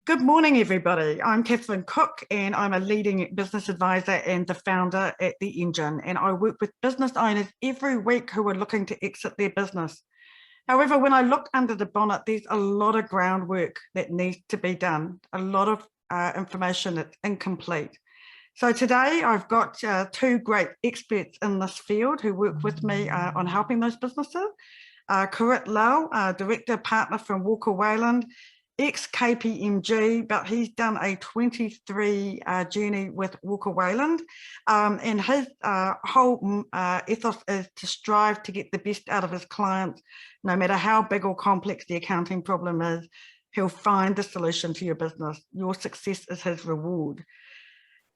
Good morning, everybody. I'm Catherine Cook, and I'm a leading business advisor and the founder at The Engine. And I work with business owners every week who are looking to exit their business. However, when I look under the bonnet, there's a lot of groundwork that needs to be done, a lot of information that's incomplete. So today I've got two great experts in this field who work with me on helping those businesses. Kurit Lau, director partner from Walker Wayland, ex-KPMG, but he's done a 23 journey with Walker Wayland, and his whole ethos is to strive to get the best out of his clients. No matter how big or complex the accounting problem is, he'll find the solution to your business. Your success is his reward.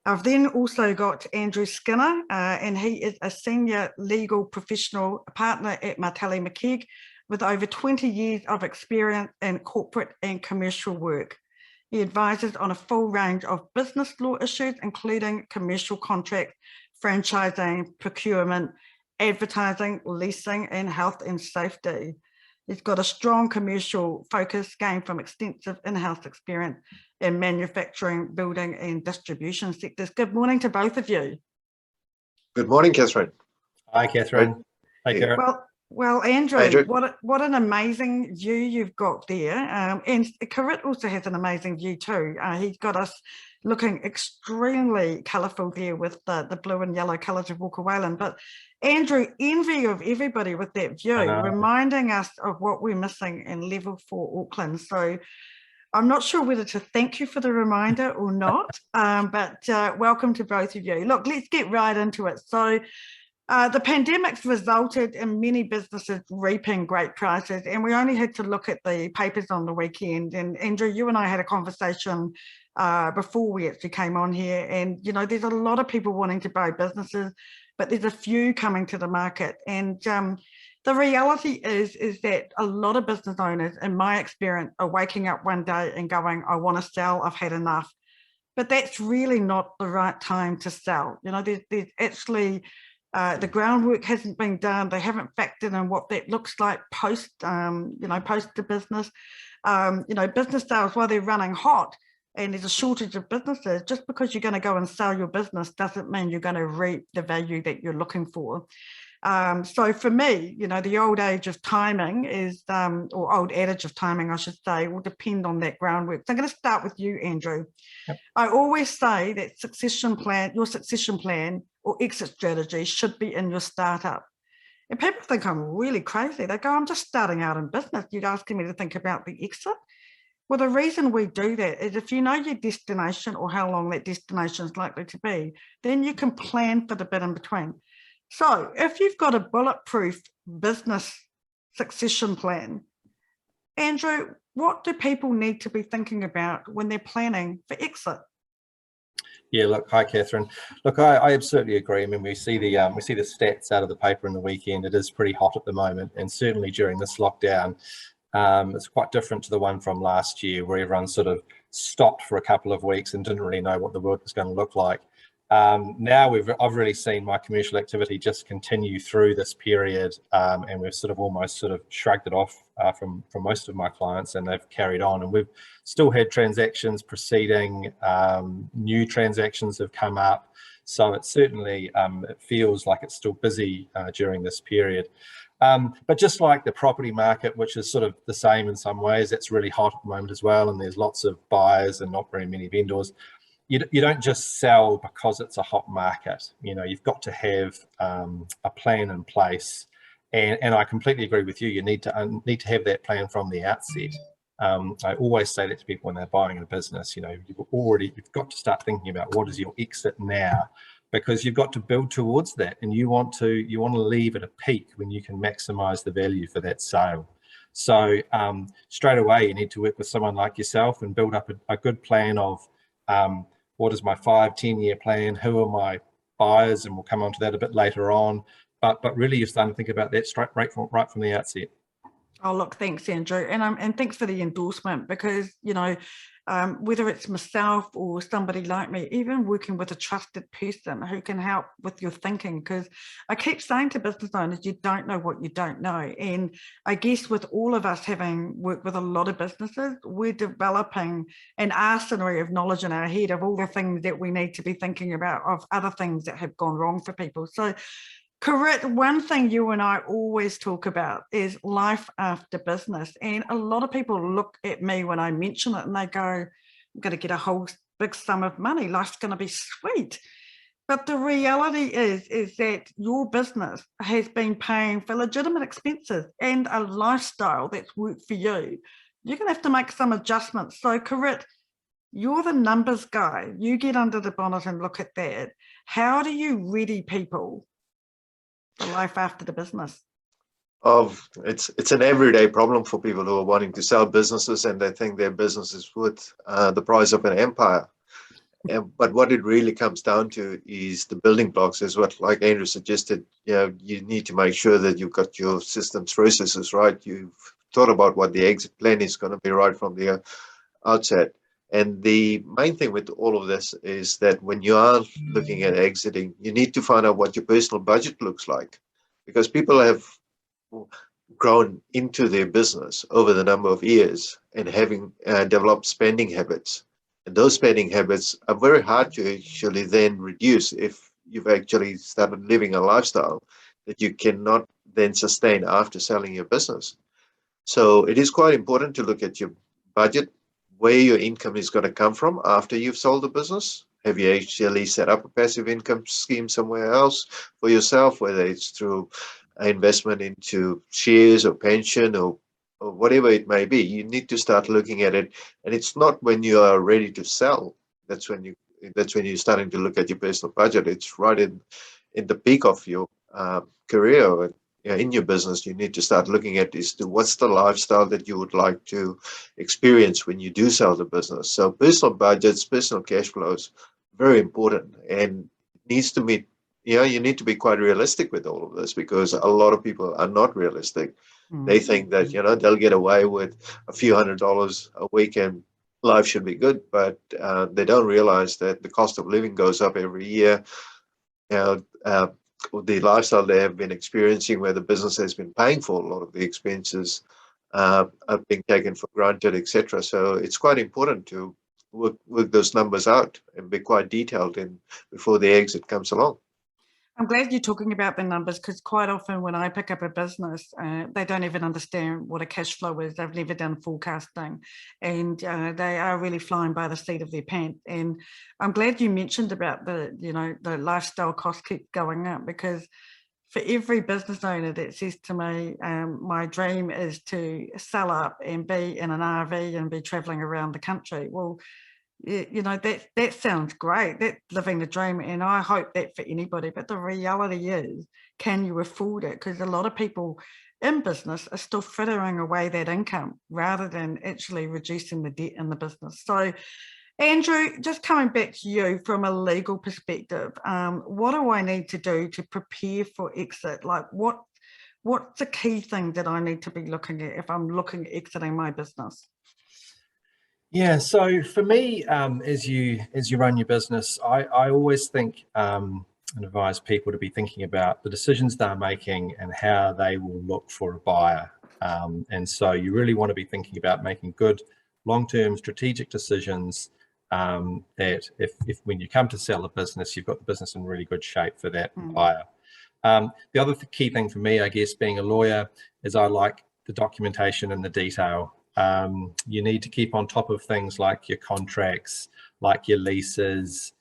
I've then also got Andrew Skinner, and he is a senior legal professional partner at Martelli McKeag with over 20 years of experience in corporate and commercial work. He advises on a full range of business law issues, including commercial contracts, franchising, procurement, advertising, leasing, and health and safety. He's got a strong commercial focus gained from extensive in-house experience in manufacturing, building, and distribution sectors. Good morning to both of you. Good morning, Catherine. Hi, Catherine. Hi, Garrett. Well, Andrew, what an amazing view you've got there. And Kurit also has an amazing view too. He's got us looking extremely colourful there with the blue and yellow colours of Walker Wayland. But Andrew, envy of everybody with that view, reminding us of what we're missing in level 4 Auckland. So I'm not sure whether to thank you for the reminder or not, but welcome to both of you. Look, let's get right into it. So the pandemic's resulted in many businesses reaping great prices, and we only had to look at the papers on the weekend. And Andrew, you and I had a conversation before we actually came on here, and you know, there's a lot of people wanting to buy businesses, but there's a few coming to the market. And the reality is that a lot of business owners, in my experience, are waking up one day and going, I want to sell, I've had enough. But that's really not the right time to sell. You know, there's actually the groundwork hasn't been done. They haven't factored in what that looks like post, post the business. Business sales, while they're running hot and there's a shortage of businesses, just because you're going to go and sell your business doesn't mean you're going to reap the value that you're looking for. So for me, you know, the old age of timing is, or old adage of timing, I should say, will depend on that groundwork. So I'm going to start with you, Andrew. Yep. I always say that your succession plan or exit strategy should be in your startup. And people think I'm really crazy. They go, I'm just starting out in business. You're asking me to think about the exit? Well, the reason we do that is if you know your destination or how long that destination is likely to be, then you can plan for the bit in between. So if you've got a bulletproof business succession plan, Andrew, what do people need to be thinking about when they're planning for exit? Yeah, look, hi, Catherine. Look, I absolutely agree. I mean, we see the stats out of the paper in the weekend. It is pretty hot at the moment, and certainly during this lockdown, it's quite different to the one from last year, where everyone sort of stopped for a couple of weeks and didn't really know what the world was going to look like. Now I've really seen my commercial activity just continue through this period, and we've sort of almost shrugged it off from most of my clients, and they've carried on, and we've still had transactions proceeding. New transactions have come up, so it certainly it feels like it's still busy during this period. But just like the property market, which is sort of the same in some ways, it's really hot at the moment as well, and there's lots of buyers and not very many vendors. You don't just sell because it's a hot market. You know, you've got to have a plan in place, and I completely agree with you. You need to have that plan from the outset. I always say that to people when they're buying a business. You know, you've got to start thinking about what is your exit now, because you've got to build towards that, and you want to leave at a peak when you can maximize the value for that sale. So straight away, you need to work with someone like yourself and build up a good plan of what is my 5-10 year plan? Who are my buyers? And we'll come on to that a bit later on. But really, you're starting to think about that right from the outset. Oh, look, thanks, Andrew. And thanks for the endorsement, because, whether it's myself or somebody like me, even working with a trusted person who can help with your thinking, because I keep saying to business owners, you don't know what you don't know. And I guess with all of us having worked with a lot of businesses, we're developing an arsenal of knowledge in our head of all the things that we need to be thinking about, of other things that have gone wrong for people. So, correct. One thing you and I always talk about is life after business. And a lot of people look at me when I mention it and they go, I'm going to get a whole big sum of money. Life's going to be sweet. But the reality is that your business has been paying for legitimate expenses and a lifestyle that's worked for you. You're going to have to make some adjustments. So, correct. You're the numbers guy. You get under the bonnet and look at that. How do you ready people for life after the business? It's an everyday problem for people who are wanting to sell businesses, and they think their business is worth the price of an empire. But what it really comes down to is the building blocks, is what, like Andrew suggested, you need to make sure that you've got your systems, processes right. You've thought about what the exit plan is going to be right from the outset. And the main thing with all of this is that when you are looking at exiting, you need to find out what your personal budget looks like, because people have grown into their business over the number of years and having developed spending habits. And those spending habits are very hard to actually then reduce if you've actually started living a lifestyle that you cannot then sustain after selling your business. So it is quite important to look at your budget, where your income is going to come from after you've sold the business. Have you actually set up a passive income scheme somewhere else for yourself, whether it's through investment into shares or pension or whatever it may be? You need to start looking at it. And it's not when you are ready to sell. That's when you're starting to look at your personal budget. It's right in the peak of your career. In your business, you need to start looking at is what's the lifestyle that you would like to experience when you do sell the business. So personal budgets, personal cash flows, very important, and it needs to meet. You need to be quite realistic with all of this, because a lot of people are not realistic. They think that they'll get away with a few $100s a week and life should be good, but they don't realize that the cost of living goes up every year. The lifestyle they have been experiencing, where the business has been paying for a lot of the expenses, are being taken for granted, etc. So it's quite important to work those numbers out and be quite detailed in before the exit comes along. I'm glad you're talking about the numbers, because quite often when I pick up a business, they don't even understand what a cash flow is. They've never done forecasting, and they are really flying by the seat of their pants. And I'm glad you mentioned about the lifestyle cost keeps going up, because for every business owner that says to me, my dream is to sell up and be in an RV and be traveling around the country. Well, that sounds great. That's living the dream, and I hope that for anybody. But the reality is, can you afford it? Because a lot of people in business are still frittering away that income rather than actually reducing the debt in the business. So, Andrew, just coming back to you from a legal perspective, what do I need to do to prepare for exit? Like, what's the key thing that I need to be looking at if I'm looking at exiting my business? Yeah, so for me, as you run your business, I always think and advise people to be thinking about the decisions they're making and how they will look for a buyer. And so you really want to be thinking about making good long-term strategic decisions, that if when you come to sell a business, you've got the business in really good shape for that buyer. The other key thing for me, I guess, being a lawyer, is I like the documentation and the detail. You need to keep on top of things like your contracts, like your leases,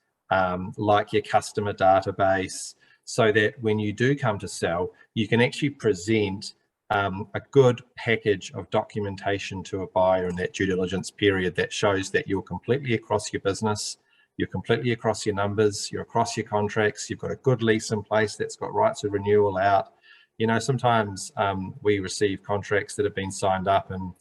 like your customer database, so that when you do come to sell, you can actually present a good package of documentation to a buyer in that due diligence period that shows that you're completely across your business, you're completely across your numbers, you're across your contracts, you've got a good lease in place that's got rights of renewal out. Sometimes we receive contracts that have been signed up and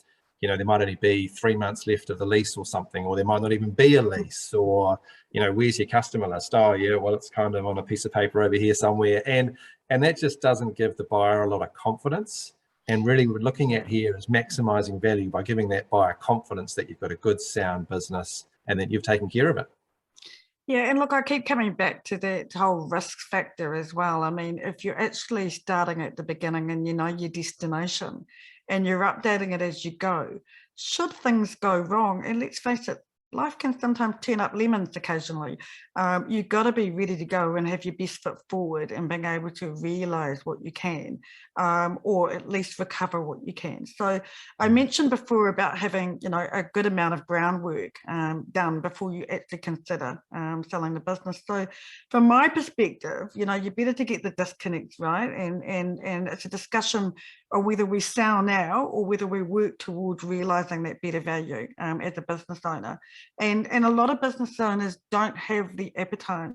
there might only be 3 months left of the lease or something, or there might not even be a lease, or where's your customer list? Oh yeah, well, it's kind of on a piece of paper over here somewhere, and that just doesn't give the buyer a lot of confidence. And really we're looking at here is maximizing value by giving that buyer confidence that you've got a good, sound business and that you've taken care of it. Yeah, and look, I keep coming back to that whole risk factor as well. I mean, if you're actually starting at the beginning and you know your destination and you're updating it as you go, should things go wrong, and let's face it, life can sometimes turn up lemons occasionally. You've got to be ready to go and have your best foot forward and being able to realise what you can, or at least recover what you can. So I mentioned before about having, you know, a good amount of groundwork done before you actually consider selling the business. So from my perspective, you know, you're better to get the disconnects right, and it's a discussion of whether we sell now or whether we work towards realising that better value as a business owner. And a lot of business owners don't have the appetite.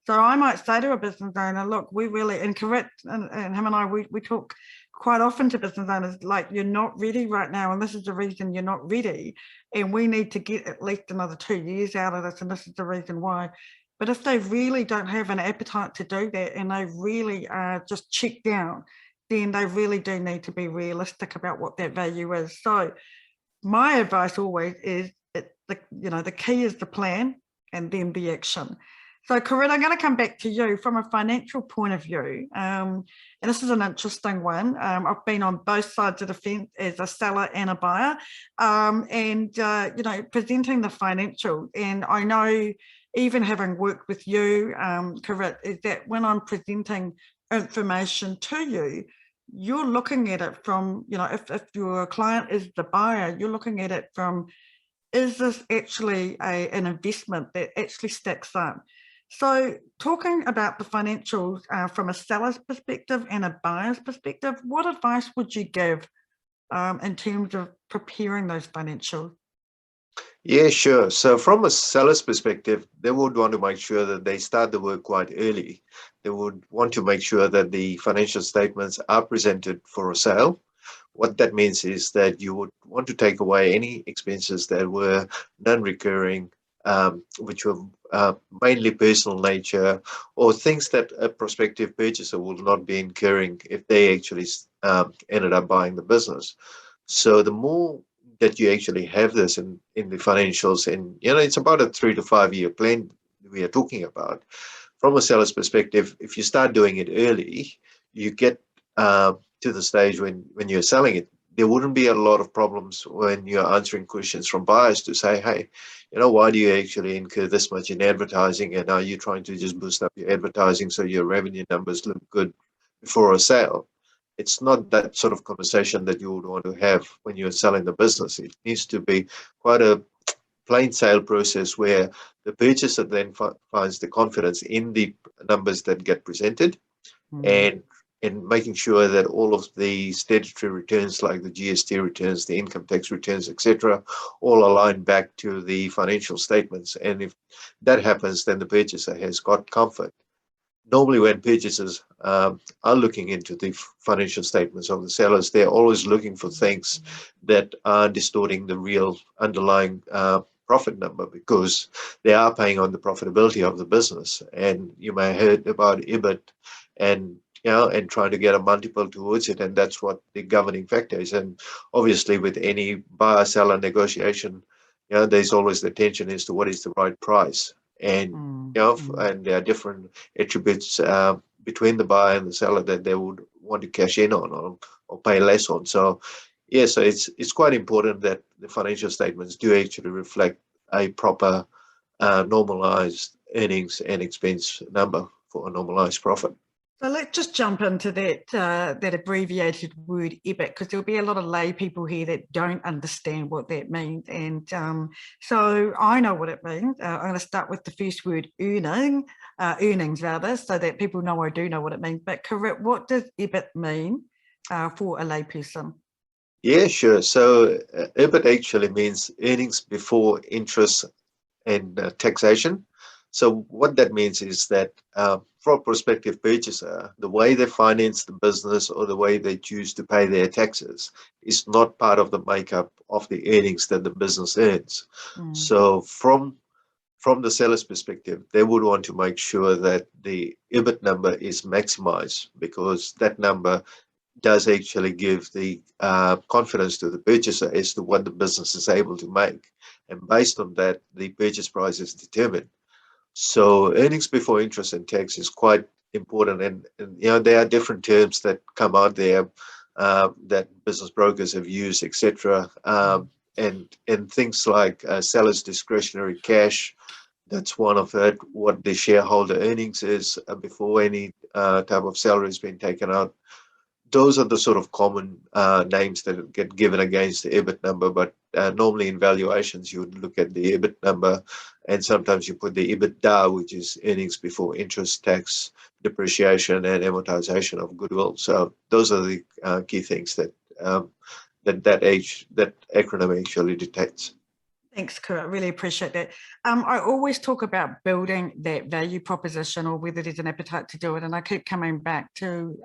So I might say to a business owner, look, we really, and Correct and him and I, we talk quite often to business owners, like, you're not ready right now, and this is the reason you're not ready, and we need to get at least another 2 years out of this, and this is the reason why. But if they really don't have an appetite to do that, and they really are just checked out, then they really do need to be realistic about what that value is. So my advice always is, the key is the plan and then the action. So Corinne, I'm going to come back to you from a financial point of view. And this is an interesting one. I've been on both sides of the fence as a seller and a buyer, and presenting the financials. And I know, even having worked with you, Corinne, is that when I'm presenting information to you, you're looking at it from, if your client is the buyer, you're looking at it from, is this actually an investment that actually stacks up? So talking about the financials from a seller's perspective and a buyer's perspective, what advice would you give in terms of preparing those financials? Yeah, sure. So from a seller's perspective, they would want to make sure that they start the work quite early. They would want to make sure that the financial statements are presented for a sale. What that means is that you would want to take away any expenses that were non-recurring, which were mainly personal nature, or things that a prospective purchaser will not be incurring if they actually ended up buying the business. So the more that you actually have this in the financials, and it's about a 3 to 5 year plan we are talking about. From a seller's perspective, if you start doing it early, you get to the stage when you're selling it, there wouldn't be a lot of problems when you're answering questions from buyers to say, hey, why do you actually incur this much in advertising, and are you trying to just boost up your advertising so your revenue numbers look good before a sale? It's not that sort of conversation that you would want to have when you're selling the business. It needs to be quite a plain sale process where the purchaser then finds the confidence in the numbers that get presented, and making sure that all of the statutory returns, like the GST returns, the income tax returns, etc., all align back to the financial statements. And if that happens, then the purchaser has got comfort. Normally, when purchasers are looking into the financial statements of the sellers, they're always looking for things that are distorting the real underlying profit number, because they are paying on the profitability of the business. And you may have heard about EBIT and trying to get a multiple towards it, and that's what the governing factor is. And obviously, with any buyer-seller negotiation, there's always the tension as to what is the right price. And and there are different attributes between the buyer and the seller that they would want to cash in on or pay less on. So so it's quite important that the financial statements do actually reflect a proper normalized earnings and expense number for a normalized profit. So let's just jump into that abbreviated word EBIT, because there'll be a lot of lay people here that don't understand what that means. And so I know what it means. I'm going to start with the first word, earnings rather, so that people know I do know what it means. But correct, what does EBIT mean for a lay person? Yeah, sure. So EBIT actually means earnings before interest and taxation. So what that means is that for a prospective purchaser, the way they finance the business or the way they choose to pay their taxes is not part of the makeup of the earnings that the business earns. So from the seller's perspective, they would want to make sure that the EBIT number is maximized, because that number does actually give the confidence to the purchaser as to what the business is able to make. And based on that, the purchase price is determined. So earnings before interest and tax is quite important. And there are different terms that come out there that business brokers have used, etc. And things like seller's discretionary cash, that's one of it. What the shareholder earnings is before any type of salary has been taken out. Those are the sort of common names that get given against the EBIT number, but normally in valuations, you would look at the EBIT number, and sometimes you put the EBITDA, which is earnings before interest, tax, depreciation, and amortization of goodwill. So those are the key things that that acronym actually detects. Thanks, Kurt. I really appreciate that. I always talk about building that value proposition, or whether there's an appetite to do it. And I keep coming back to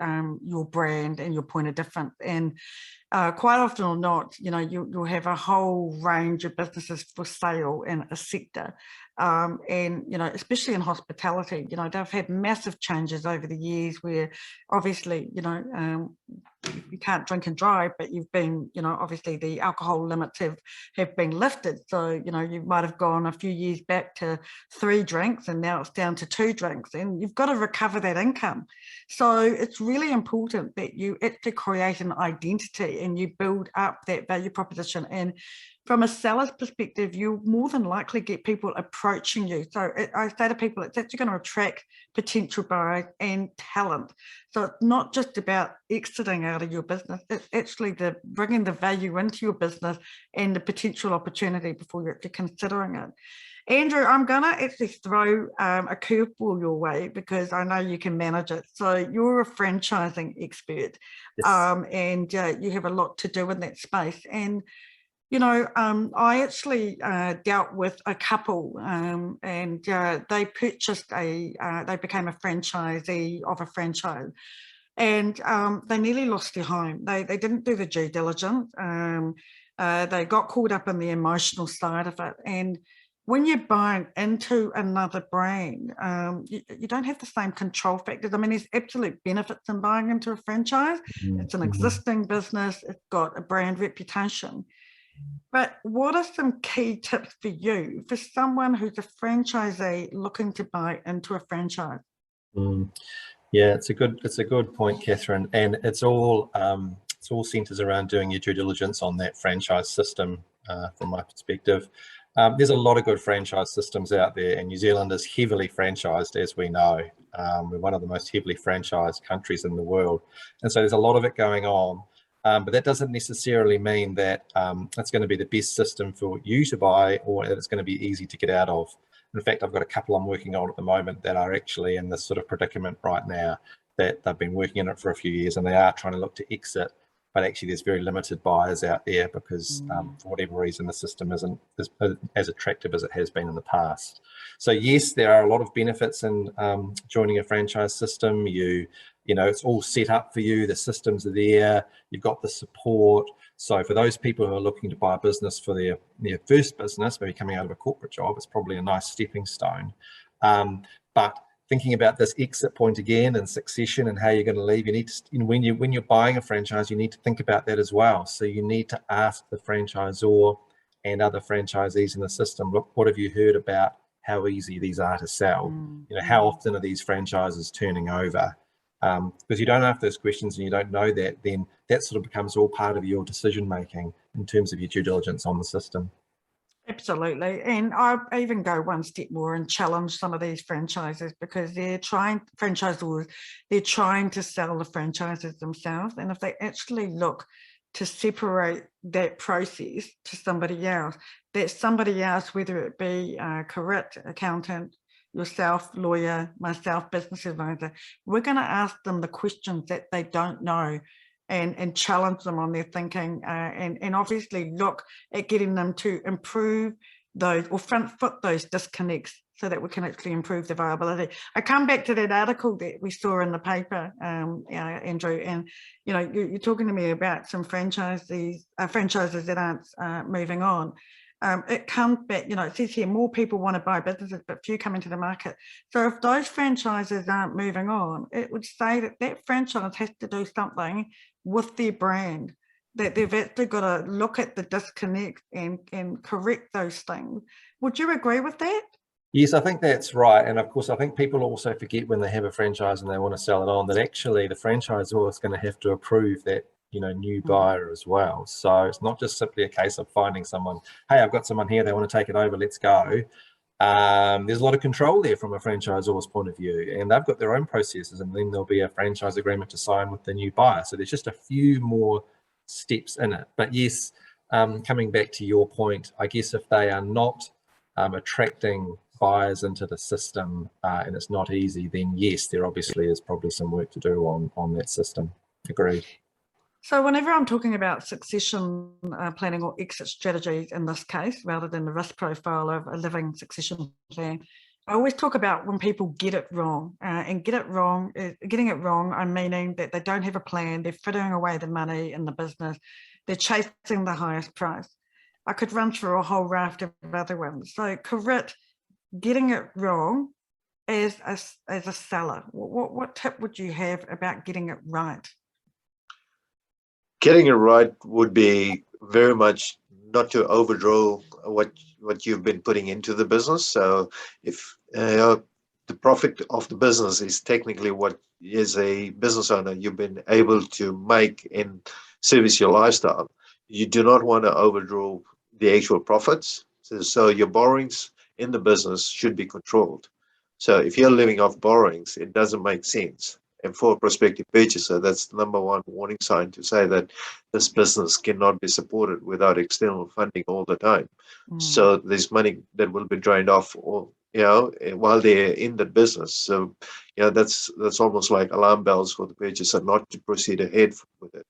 your brand and your point of difference. And quite often or not, you'll have a whole range of businesses for sale in a sector. And, especially in hospitality, they've had massive changes over the years where obviously, you can't drink and drive, but you've been, obviously the alcohol limits have been lifted. So, you might have gone a few years back to 3 drinks and now it's down to 2 drinks, and you've got to recover that income. So it's really important that you actually create an identity and you build up that value proposition. And from a seller's perspective, you more than likely get people approaching you. So I say to people, it's actually going to attract potential buyers and talent. So it's not just about exiting out of your business, it's actually bringing the value into your business and the potential opportunity before you're actually considering it. Andrew, I'm going to actually throw a curveball your way because I know you can manage it. So you're a franchising expert. Yes. And you have a lot to do in that space. And I actually dealt with a couple and they purchased they became a franchisee of a franchise, and they nearly lost their home. They didn't do the due diligence. They got caught up in the emotional side of it. And when you're buying into another brand, you don't have the same control factors. I mean, there's absolute benefits in buying into a franchise. Mm-hmm. It's an existing business. It's got a brand reputation. But what are some key tips for you for someone who's a franchisee looking to buy into a franchise? Yeah, it's a good point, Catherine, and it's all centers around doing your due diligence on that franchise system. From my perspective, there's a lot of good franchise systems out there, and New Zealand is heavily franchised, as we know. We're one of the most heavily franchised countries in the world, and so there's a lot of it going on. But that doesn't necessarily mean that it's going to be the best system for you to buy, or that it's going to be easy to get out of. In fact, I've got a couple I'm working on at the moment that are actually in this sort of predicament right now, that they've been working in it for a few years and they are trying to look to exit. But actually there's very limited buyers out there because for whatever reason, the system isn't as attractive as it has been in the past. So yes, there are a lot of benefits in joining a franchise system. It's all set up for you. The systems are there. You've got the support. So for those people who are looking to buy a business for their first business, maybe coming out of a corporate job, it's probably a nice stepping stone. But thinking about this exit point again and succession and how you're going to leave, you need to, when you're buying a franchise, you need to think about that as well. So you need to ask the franchisor and other franchisees in the system, look, what have you heard about how easy these are to sell? How often are these franchises turning over? Because you don't ask those questions and you don't know that, then that sort of becomes all part of your decision making in terms of your due diligence on the system. Absolutely. And I even go one step more and challenge some of these franchises because franchisors, they're trying to sell the franchises themselves. And if they actually look to separate that process to somebody else, that somebody else, whether it be a correct accountant, yourself, lawyer, myself, business advisor, we're going to ask them the questions that they don't know and challenge them on their thinking and obviously look at getting them to improve those or front foot those disconnects so that we can actually improve the viability. I come back to that article that we saw in the paper, Andrew, and you're talking to me about some franchises that aren't moving on. It comes back, it says here, more people want to buy businesses, but few come into the market. So if those franchises aren't moving on, it would say that that franchise has to do something with their brand, that they've actually got to look at the disconnect and correct those things. Would you agree with that? Yes, I think that's right. And of course, I think people also forget when they have a franchise and they want to sell it on that actually the franchisor is going to have to approve that, you know, new buyer as well. So it's not just simply a case of finding someone, hey, I've got someone here, they want to take it over, let's go. There's a lot of control there from a franchisor's point of view, and they've got their own processes, and then there'll be a franchise agreement to sign with the new buyer. So there's just a few more steps in it. But yes, coming back to your point, I guess if they are not attracting buyers into the system and it's not easy, then yes, there obviously is probably some work to do on that system. Agreed. So whenever I'm talking about succession planning or exit strategies in this case, rather than the risk profile of a living succession plan, I always talk about when people get it wrong. And getting it wrong, I'm meaning that they don't have a plan, they're frittering away the money in the business, they're chasing the highest price. I could run through a whole raft of other ones. So Karit, getting it wrong as a seller, what tip would you have about getting it right? Getting it right would be very much not to overdraw what you've been putting into the business. So if the profit of the business is technically what as a business owner you've been able to make and service your lifestyle, you do not want to overdraw the actual profits. So your borrowings in the business should be controlled. So if you're living off borrowings, it doesn't make sense. And for a prospective purchaser, that's the number one warning sign to say that this business cannot be supported without external funding all the time. So there's money that will be drained off, or while they're in the business. So that's almost like alarm bells for the purchaser not to proceed ahead with it.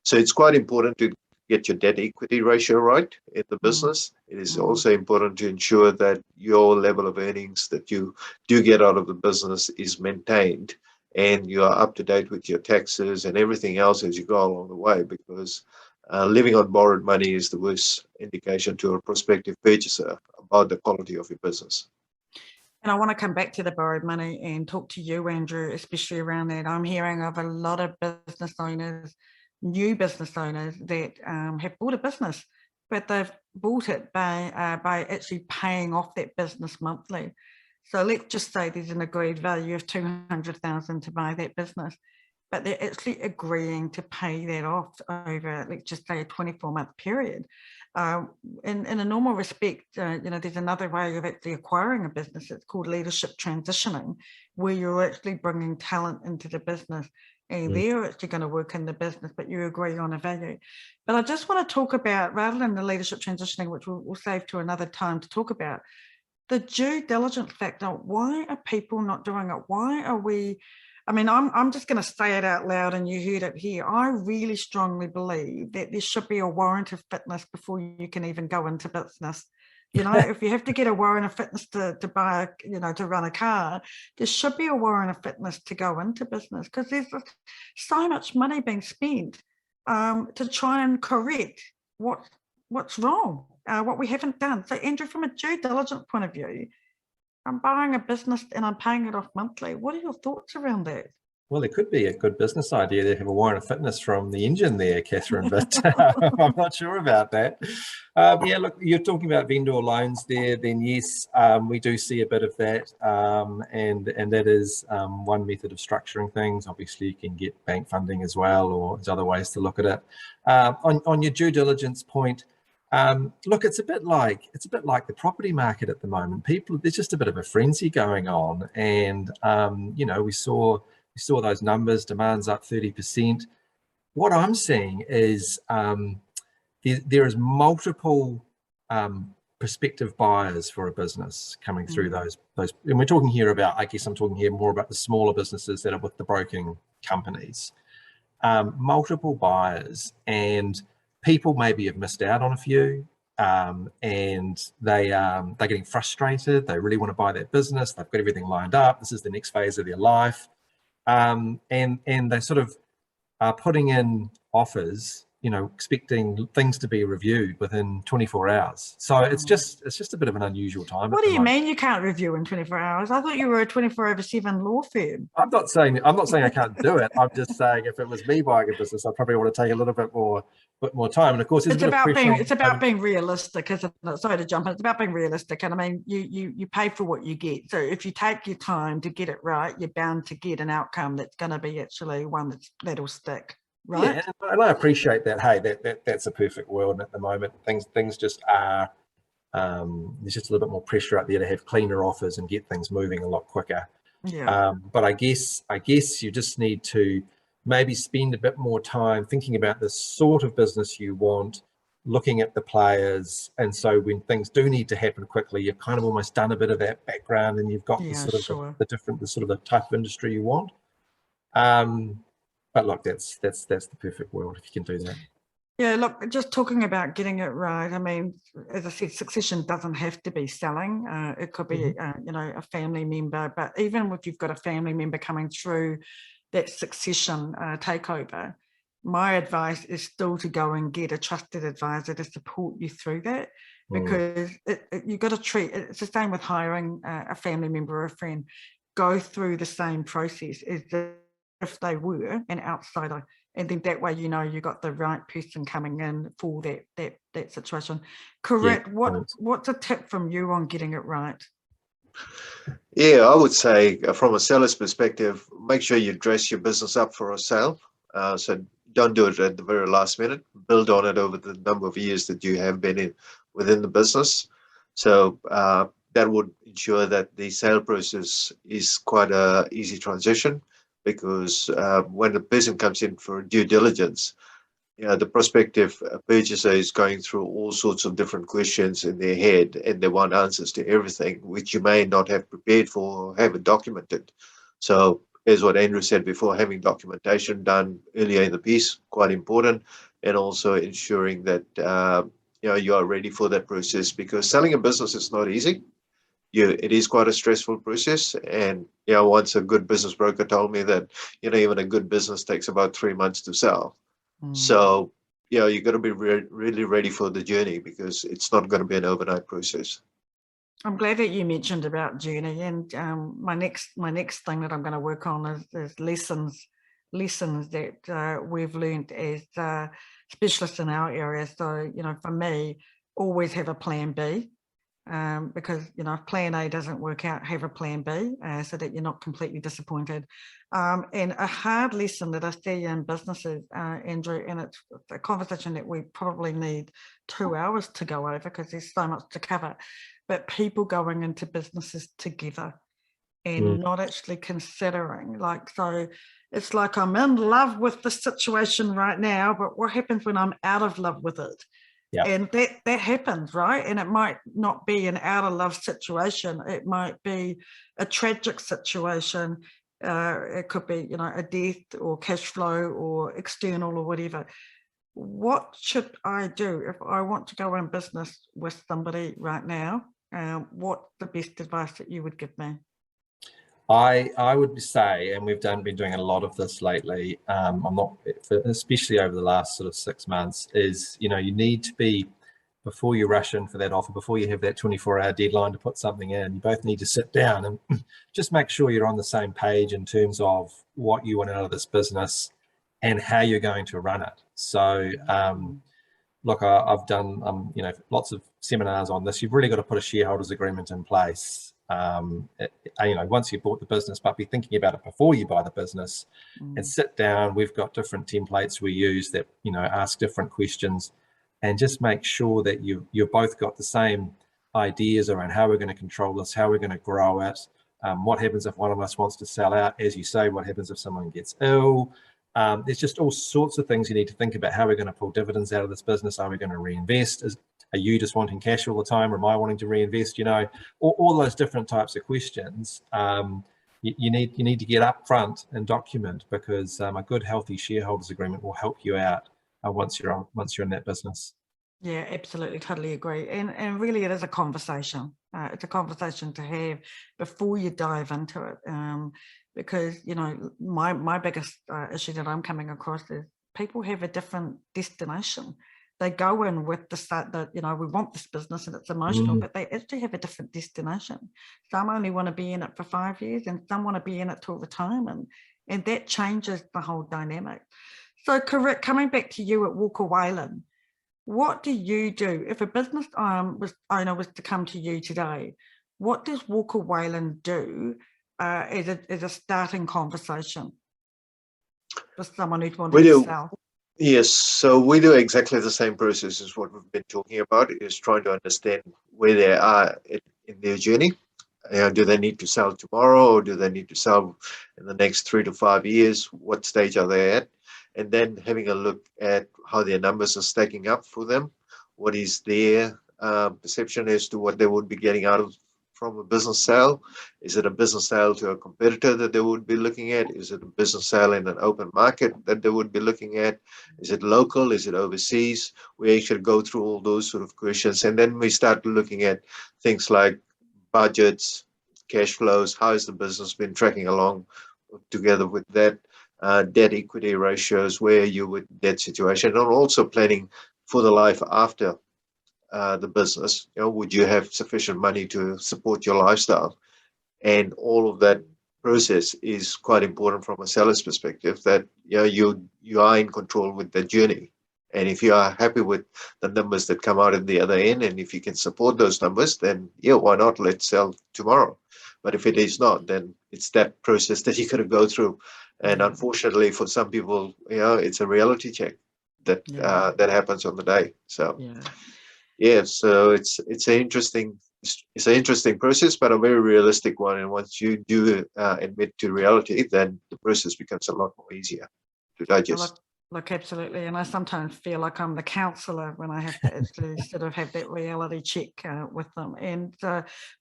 So it's quite important to get your debt equity ratio right in the business. It is also important to ensure that your level of earnings that you do get out of the business is maintained, and you are up to date with your taxes and everything else as you go along the way, because living on borrowed money is the worst indication to a prospective purchaser about the quality of your business. And I want to come back to the borrowed money and talk to you, Andrew, especially around that. I'm hearing of a lot of business owners, new business owners that have bought a business, but they've bought it by actually paying off that business monthly. So let's just say there's an agreed value of $200,000 to buy that business, but they're actually agreeing to pay that off over, let's just say, a 24-month period. In a normal respect, there's another way of actually acquiring a business. It's called leadership transitioning, where you're actually bringing talent into the business and they're actually going to work in the business, but you agree on a value. But I just want to talk about, rather than the leadership transitioning, which we'll save to another time to talk about, the due diligence factor. Why are people not doing it? Why are we, I'm just going to say it out loud and you heard it here. I really strongly believe that there should be a warrant of fitness before you can even go into business. If you have to get a warrant of fitness to buy, to run a car, there should be a warrant of fitness to go into business, because there's so much money being spent to try and correct what's wrong, what we haven't done. So Andrew, from a due diligence point of view, I'm buying a business and I'm paying it off monthly. What are your thoughts around that? Well, it could be a good business idea to have a warrant of fitness from the engine there, Catherine, but I'm not sure about that. Yeah, look, you're talking about vendor loans there, then yes, we do see a bit of that, and that is one method of structuring things. Obviously, you can get bank funding as well, or there's other ways to look at it. On your due diligence point, look, it's a bit like the property market at the moment. There's just a bit of a frenzy going on, and we saw those numbers, demand's up 30%. What I'm seeing is there is multiple prospective buyers for a business coming through those, and we're talking here about, I guess I'm talking here more about the smaller businesses that are with the broking companies. Multiple buyers, and people maybe have missed out on a few, and they're getting frustrated. They really want to buy that business. They've got everything lined up. This is the next phase of their life. And they sort of are putting in offers, expecting things to be reviewed within 24 hours. So it's just a bit of an unusual time. What do you mean you can't review in 24 hours? I thought you were a 24/7 law firm. I'm not saying I can't do it. I'm just saying if it was me buying a business, I'd probably want to take a little bit more time. And of course, it's about being realistic, isn't it? Sorry to jump in. It's about being realistic. And I mean, you pay for what you get. So if you take your time to get it right, you're bound to get an outcome that's going to be actually one that'll stick. Right. Yeah, and I appreciate that. Hey, that's a perfect world, and at the moment things just are. There's just a little bit more pressure out there to have cleaner offers and get things moving a lot quicker. Yeah. But I guess you just need to maybe spend a bit more time thinking about the sort of business you want, looking at the players, and so when things do need to happen quickly, you've kind of almost done a bit of that background, and you've got the sort of the type of industry you want. But look, that's the perfect world if you can do that. Yeah, look, just talking about getting it right. I mean, as I said, succession doesn't have to be selling. It could be, a family member. But even if you've got a family member coming through that succession takeover, my advice is still to go and get a trusted advisor to support you through that, because you've got to treat it's the same with hiring a family member or a friend. Go through the same process as if they were an outsider, and then that way you got the right person coming in for that situation. Correct. Yeah, what's a tip from you on getting it right? Yeah, I would say from a seller's perspective, make sure you dress your business up for a sale. So don't do it at the very last minute. Build on it over the number of years that you have been within the business. So that would ensure that the sale process is quite a easy transition, because when a person comes in for due diligence, the prospective purchaser is going through all sorts of different questions in their head, and they want answers to everything, which you may not have prepared for or haven't documented. So as what Andrew said before, having documentation done earlier in the piece, quite important, and also ensuring that you are ready for that process, because selling a business is not easy. It is quite a stressful process. And once a good business broker told me that even a good business takes about 3 months to sell. So you've got to be really ready for the journey, because it's not going to be an overnight process. I'm glad that you mentioned about journey, and my next thing that I'm going to work on is lessons that we've learned as specialists in our area. So for me, always have a plan B. Because if plan A doesn't work out, have a plan B, so that you're not completely disappointed. And a hard lesson that I see in businesses, Andrew, and it's a conversation that we probably need 2 hours to go over, because there's so much to cover, but people going into businesses together and not actually considering, so it's like I'm in love with the situation right now, but what happens when I'm out of love with it? Yep. And that happens, right? And it might not be an out of love situation. It might be a tragic situation. It could be, a death or cash flow or external or whatever. What should I do if I want to go in business with somebody right now? What's the best advice that you would give me? I would say, and we've been doing a lot of this lately, especially over the last sort of 6 months, is, you need to be, before you rush in for that offer, before you have that 24-hour deadline to put something in, you both need to sit down and just make sure you're on the same page in terms of what you want out of this business and how you're going to run it. So, look, I've done, lots of seminars on this. You've really got to put a shareholders agreement in place. Once you bought the business, but be thinking about it before you buy the business, and sit down. We've got different templates we use that ask different questions, and just make sure that you've both got the same ideas around how we're going to control this, how we're going to grow it, what happens if one of us wants to sell out, as you say, what happens if someone gets ill. There's just all sorts of things you need to think about. How we're going to pull dividends out of this business. Are we going to reinvest? Are you just wanting cash all the time, or am I wanting to reinvest? All those different types of questions. You need to get up front and document, because a good, healthy shareholders agreement will help you out once you're in that business. Yeah, absolutely, totally agree. And really, it is a conversation. It's a conversation to have before you dive into it. Because my biggest issue that I'm coming across is people have a different destination. They go in with the start that, you know, we want this business and it's emotional, but they actually have a different destination. Some only want to be in it for 5 years and some want to be in it till retirement. And that changes the whole dynamic. So correct, coming back to you at Walker Whalen, what do you do if a business owner was to come to you today? What does Walker Whalen do as a starting conversation for someone who's wanting to sell? Yes, so we do exactly the same process as what we've been talking about, is trying to understand where they are in their journey. Do they need to sell tomorrow, or do they need to sell in the next 3 to 5 years? What stage are they at? And then having a look at how their numbers are stacking up for them. What is their perception as to what they would be getting out of from a business sale? Is it a business sale to a competitor that they would be looking at? Is it a business sale in an open market that they would be looking at? Is it local? Is it overseas? We actually go through all those sort of questions, and then we start looking at things like budgets, cash flows. How has the business been tracking along together with that? Debt equity ratios, where are you with debt situation, and also planning for the life after the business. You know, would you have sufficient money to support your lifestyle? And all of that process is quite important from a seller's perspective, that you know, you are in control with the journey. And if you are happy with the numbers that come out at the other end, and if you can support those numbers, then yeah, why not? Let's sell tomorrow. But if it is not, then it's that process that you got to go through. And unfortunately, for some people, you know, it's a reality check that that happens on the day. So so it's an interesting process, but a very realistic one. And once you do admit to reality, then the process becomes a lot more easier to digest. Look, absolutely. And I sometimes feel like I'm the counsellor when I have to actually sort of have that reality check with them. And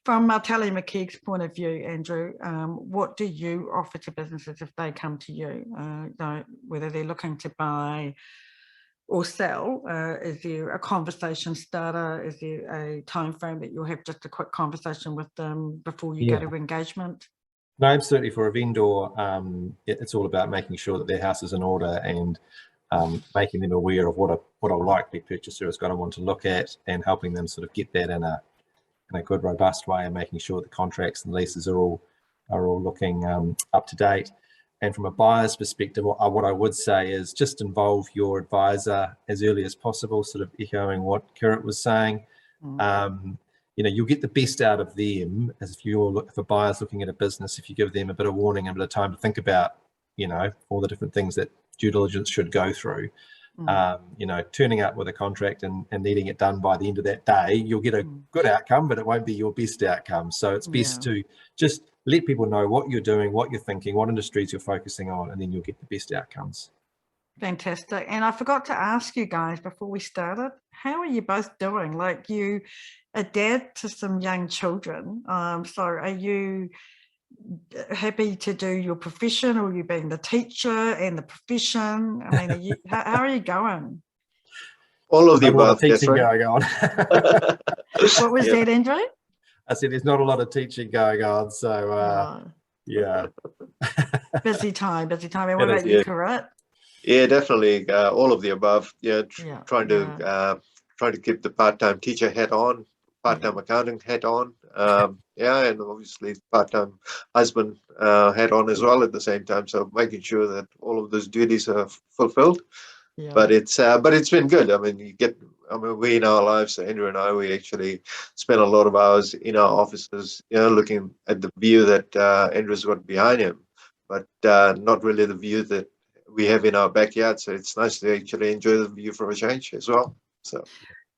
from Tally McKeag's point of view, Andrew, what do you offer to businesses if they come to you, whether they're looking to buy or sell? Is there a conversation starter? Is there a time frame that you'll have just a quick conversation with them before you go to engagement? No, absolutely. For a vendor, it's all about making sure that their house is in order and making them aware of what a likely purchaser is going to want to look at, and helping them sort of get that in a good, robust way, and making sure the contracts and leases are all looking up to date. And from a buyer's perspective, what I would say is just involve your advisor as early as possible, sort of echoing what Kirit was saying. You know, you'll get the best out of them as if a buyer's looking at a business, if you give them a bit of warning and a bit of time to think about, you know, all the different things that due diligence should go through. You know, turning up with a contract and needing it done by the end of that day, you'll get a good outcome, but it won't be your best outcome. So it's best to just let people know what you're doing, what you're thinking, what industries you're focusing on, and then you'll get the best outcomes. Fantastic. And I forgot to ask you guys before we started, how are you both doing? Like, you a dad to some young children. So are you happy to do your profession, or are you being the teacher and the profession? I mean, how are you going? All of the above. A lot of teaching going on. What was that, Andrew? I said there's not a lot of teaching going on, so yeah. Busy time. And what about you, Kirit? Yeah, definitely. All of the above. Trying to keep the part-time teacher hat on, part-time accounting hat on. And obviously part-time husband hat on as well at the same time. So making sure that all of those duties are fulfilled. But it's been good. I mean, we in our lives, Andrew and I, we actually spend a lot of hours in our offices, you know, looking at the view that Andrew's got behind him, but not really the view that we have in our backyard. So it's nice to actually enjoy the view from a change as well. So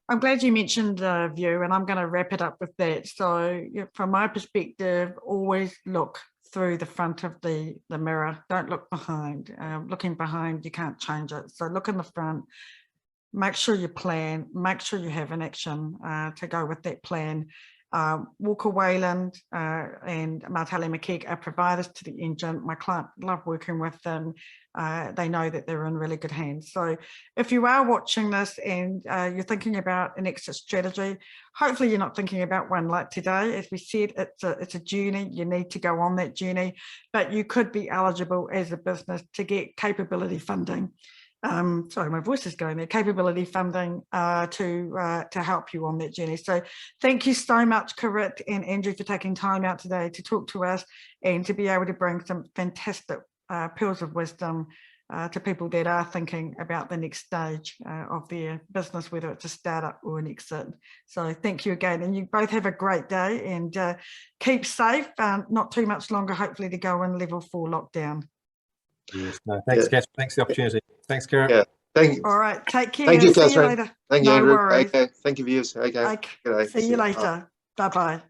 I'm glad you mentioned the view, and I'm going to wrap it up with that. So from my perspective, always look through the front of the mirror. Don't look behind. Looking behind, you can't change it. So look in the front, make sure you plan, make sure you have an action to go with that plan. Walker Whalen and Tally McKeag are providers to the engine. My client love working with them. They know that they're in really good hands. So if you are watching this and you're thinking about an exit strategy, hopefully you're not thinking about one like today. As we said, it's a journey. You need to go on that journey, but you could be eligible as a business to get capability funding. sorry, my voice is going there, capability funding to help you on that journey. So thank you so much, Karit and Andrew, for taking time out today to talk to us and to be able to bring some fantastic pearls of wisdom to people that are thinking about the next stage of their business, whether it's a startup or an exit. So thank you again, and you both have a great day and keep safe. Not too much longer, hopefully, to go in level 4 lockdown. Yes, no, thanks, Catherine. Thanks for the opportunity. Thanks, Karit. Yeah, thank you. All right, take care. Thank you, See you Catherine. later. Thank you, No Andrew. worries. Okay, thank you, viewers. Okay, See you later. Bye-bye.